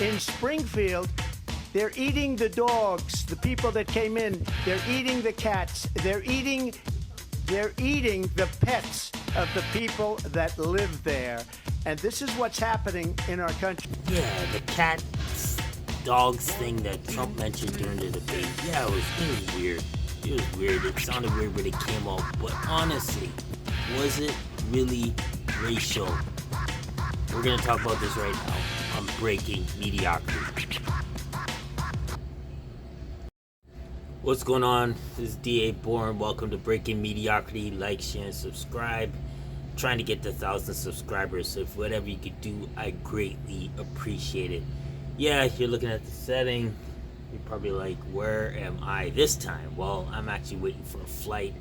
in Springfield, they're eating the dogs, the people that came in. They're eating the cats. They're eating the pets of the people that live there. And this is what's happening in our country. Yeah, the cats, dogs thing that Trump mentioned during the debate. Yeah, it was weird. It was weird. It sounded weird when it came out. But honestly, was it really racial? We're going to talk about this right now on Breaking Mediocrity. What's going on? This is D.A. Bourne. Welcome to Breaking Mediocrity. Like, share, and subscribe. I'm trying to get to 1,000 subscribers, so if whatever you could do, I greatly appreciate it. Yeah, you're looking at the setting. You're probably like, where am I this time? Well, I'm actually waiting for a flight,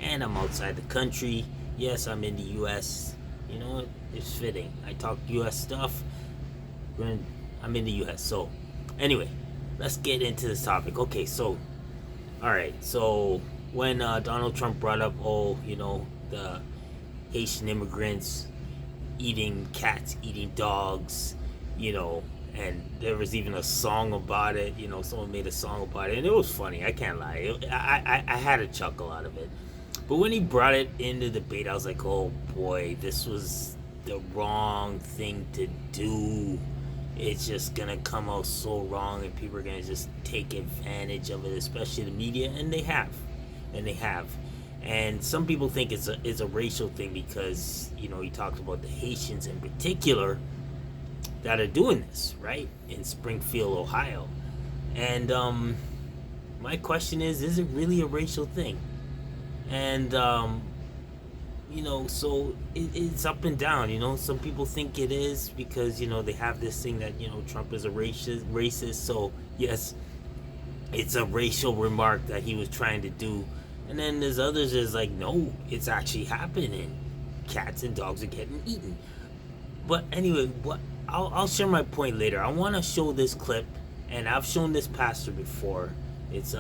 and I'm outside the country. Yes, I'm in the U.S. You know what? It's fitting. I talk U.S. stuff. I'm in the U.S. So, anyway, let's get into this topic. Okay, so, alright, so when Donald Trump brought up, the Haitian immigrants eating cats, eating dogs, and there was even a song about it, someone made a song about it, and it was funny, I can't lie. I had a chuckle out of it. But when he brought it into the debate, I was like, oh boy, this was the wrong thing to do. It's just gonna come out so wrong, and people are gonna just take advantage of it, especially the media, and they have. And some people think it's a racial thing because, he talked about the Haitians in particular that are doing this, right? In Springfield, Ohio. And my question is it really a racial thing? And so it's up and down. Some people think it is because they have this thing that Trump is a racist. So yes, it's a racial remark that he was trying to do. And then there's others that's like, no, it's actually happening. Cats and dogs are getting eaten. But anyway, I'll share my point later. I want to show this clip, and I've shown this pastor before. It's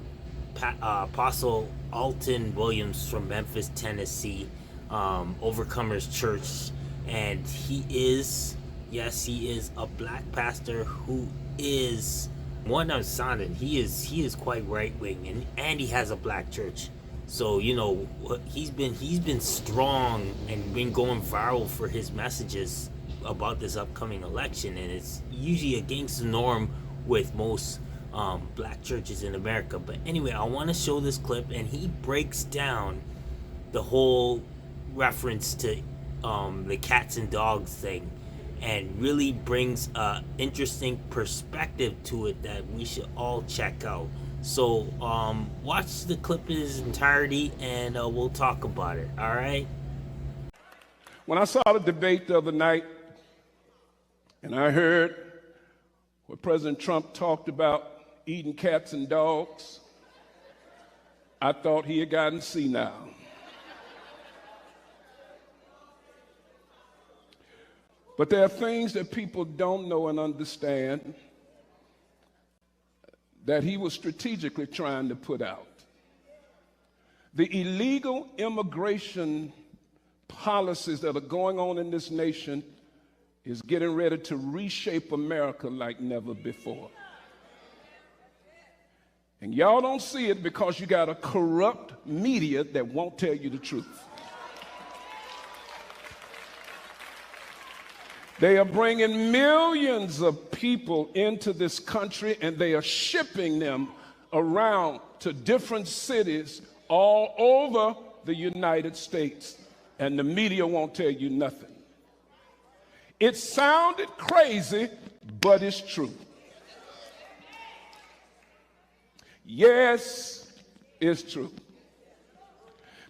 Apostle Alton Williams from Memphis, Tennessee, Overcomers Church, and he is a black pastor who is one I'm sounding. He is quite right wing, and he has a black church. So he's been strong and been going viral for his messages about this upcoming election, and it's usually against the norm with most black churches in America. But anyway, I want to show this clip, and he breaks down the whole reference to the cats and dogs thing, and really brings an interesting perspective to it that we should all check out. So watch the clip in its entirety, and we'll talk about it. All right? When I saw the debate the other night, and I heard what President Trump talked about eating cats and dogs, I thought he had gotten senile. But there are things that people don't know and understand that he was strategically trying to put out. The illegal immigration policies that are going on in this nation is getting ready to reshape America like never before. And y'all don't see it because you got a corrupt media that won't tell you the truth. They are bringing millions of people into this country, and they are shipping them around to different cities all over the United States, and the media won't tell you nothing. It sounded crazy, but it's true. Yes, it's true.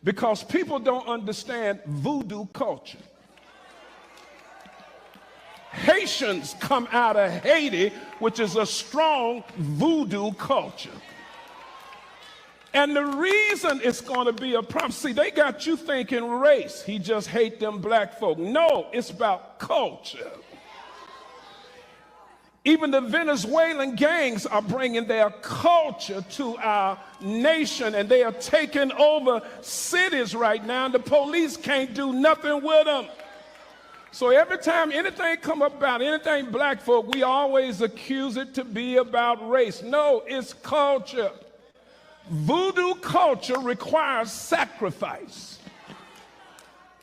Because people don't understand voodoo culture. Haitians come out of Haiti, which is a strong voodoo culture. And the reason it's going to be a problem, see, they got you thinking race. He just hate them black folk. No, it's about culture. Even the Venezuelan gangs are bringing their culture to our nation, and they are taking over cities right now, and the police can't do nothing with them. So every time anything come up about anything black folk, we always accuse it to be about race. No, it's culture. Voodoo culture requires sacrifice.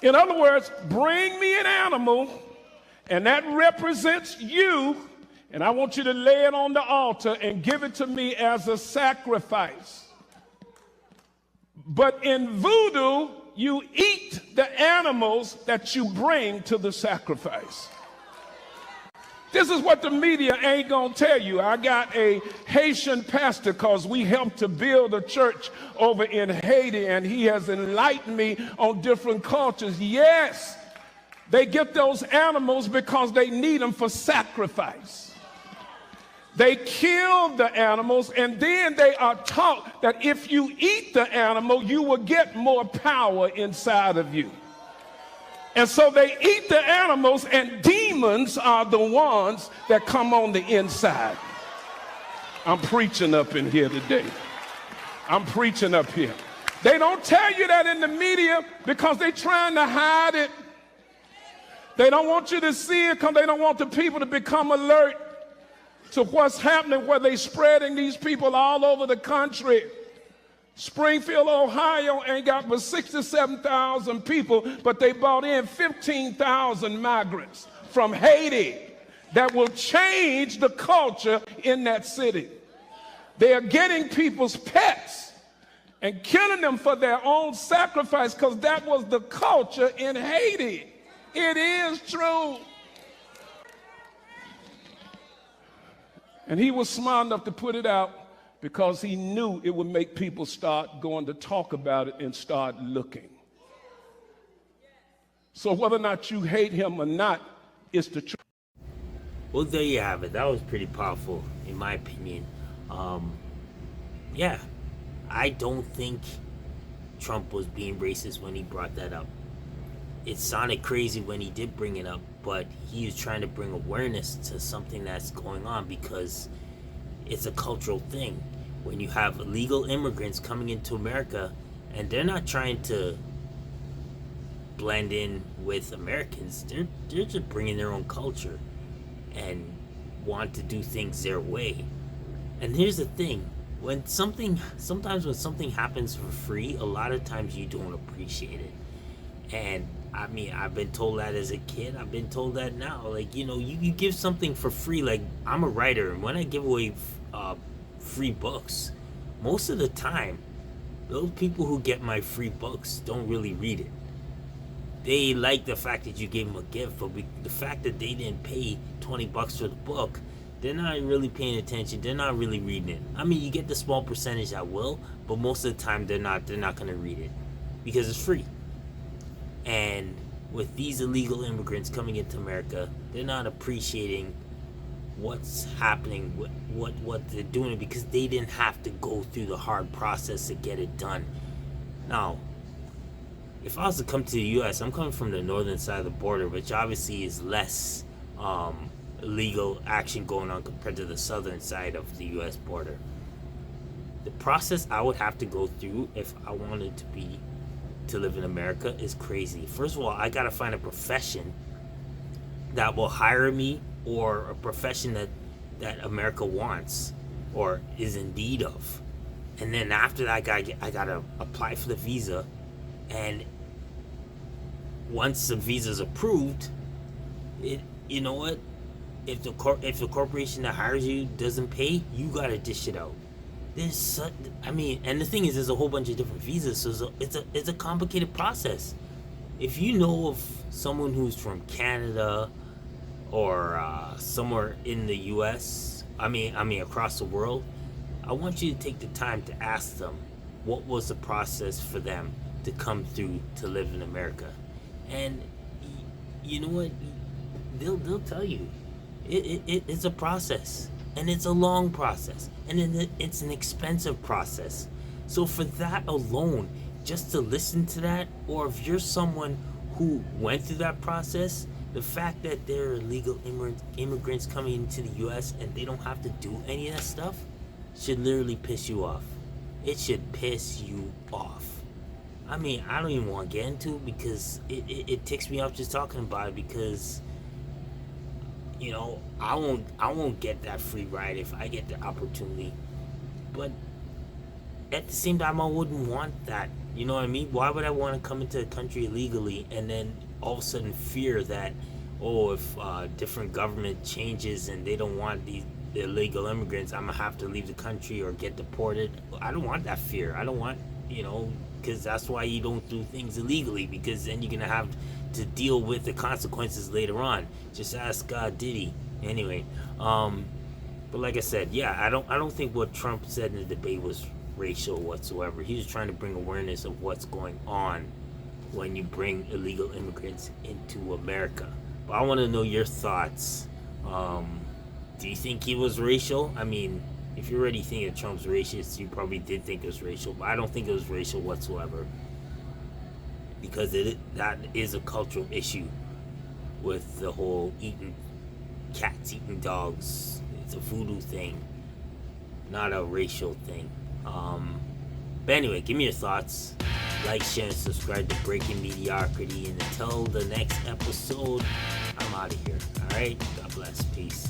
In other words, bring me an animal, and that represents you, and I want you to lay it on the altar and give it to me as a sacrifice. But in voodoo, you eat the animals that you bring to the sacrifice. This is what the media ain't gonna tell you. I got a Haitian pastor, because we helped to build a church over in Haiti, and he has enlightened me on different cultures. Yes, they get those animals because they need them for sacrifice. They kill the animals, and then they are taught that if you eat the animal, you will get more power inside of you. And so they eat the animals, and demons are the ones that come on the inside. I'm preaching up in here today. I'm preaching up here. They don't tell you that in the media because they're trying to hide it. They don't want you to see it because they don't want the people to become alert to what's happening, where they're spreading these people all over the country. Springfield, Ohio ain't got but 67,000 people, but they brought in 15,000 migrants from Haiti that will change the culture in that city. They are getting people's pets and killing them for their own sacrifice, because that was the culture in Haiti. It is true. And he was smart enough to put it out because he knew it would make people start going to talk about it and start looking. So whether or not you hate him or not, it's the truth. Well, there you have it. That was pretty powerful, in my opinion. Yeah, I don't think Trump was being racist when he brought that up. It sounded crazy when he did bring it up, but he was trying to bring awareness to something that's going on, because it's a cultural thing. When you have illegal immigrants coming into America, and they're not trying to blend in with Americans, they're just bringing their own culture and want to do things their way. And here's the thing, sometimes when something happens for free, a lot of times you don't appreciate it. And I mean, I've been told that as a kid. I've been told that now. Like, you know, you give something for free. Like, I'm a writer, and when I give away free books, most of the time, those people who get my free books don't really read it. They like the fact that you gave them a gift, but the fact that they didn't pay $20 for the book, they're not really paying attention. They're not really reading it. I mean, you get the small percentage that will, but most of the time they're not going to read it because it's free. And with these illegal immigrants coming into America, they're not appreciating what's happening, what they're doing, because they didn't have to go through the hard process to get it done. Now, if I was to come to the U.S., I'm coming from the northern side of the border, which obviously is less illegal action going on compared to the southern side of the U.S. border. The process I would have to go through if I wanted to live in America is crazy. First of all, I gotta find a profession that will hire me, or a profession that America wants or is in need of. And then after that, I gotta apply for the visa. And once the visa's approved, you know what? If the corporation that hires you doesn't pay, you gotta dish it out. And the thing is, there's a whole bunch of different visas, so it's a complicated process. If you know of someone who's from Canada or somewhere in the U.S., I mean across the world, I want you to take the time to ask them what was the process for them to come through to live in America. And you know what? They'll tell you it's a process. And it's a long process, and it's an expensive process. So for that alone, just to listen to that, or if you're someone who went through that process, the fact that there are illegal immigrants coming into the U.S. and they don't have to do any of that stuff should literally piss you off. It should piss you off. I mean, I don't even want to get into it because it ticks me off just talking about it because I won't get that free ride if I get the opportunity. But at the same time, I wouldn't want that. You know what I mean? Why would I want to come into a country illegally and then all of a sudden fear that, oh, if different government changes and they don't want the illegal immigrants, I'm gonna have to leave the country or get deported? I don't want that fear. I don't want, because that's why you don't do things illegally, because then you're gonna have to deal with the consequences later on. Just ask Diddy. Anyway, but like I said, yeah, I don't think what Trump said in the debate was racial whatsoever. He was trying to bring awareness of what's going on when you bring illegal immigrants into America. But I want to know your thoughts. Do you think he was racial? I mean, if you already think that Trump's racist, you probably did think it was racial, but I don't think it was racial whatsoever, because that is a cultural issue with the whole eating cats, eating dogs. It's a voodoo thing, not a racial thing. But anyway, give me your thoughts. Like, share, and subscribe to Breaking Mediocrity. And until the next episode, I'm out of here. Alright? God bless. Peace.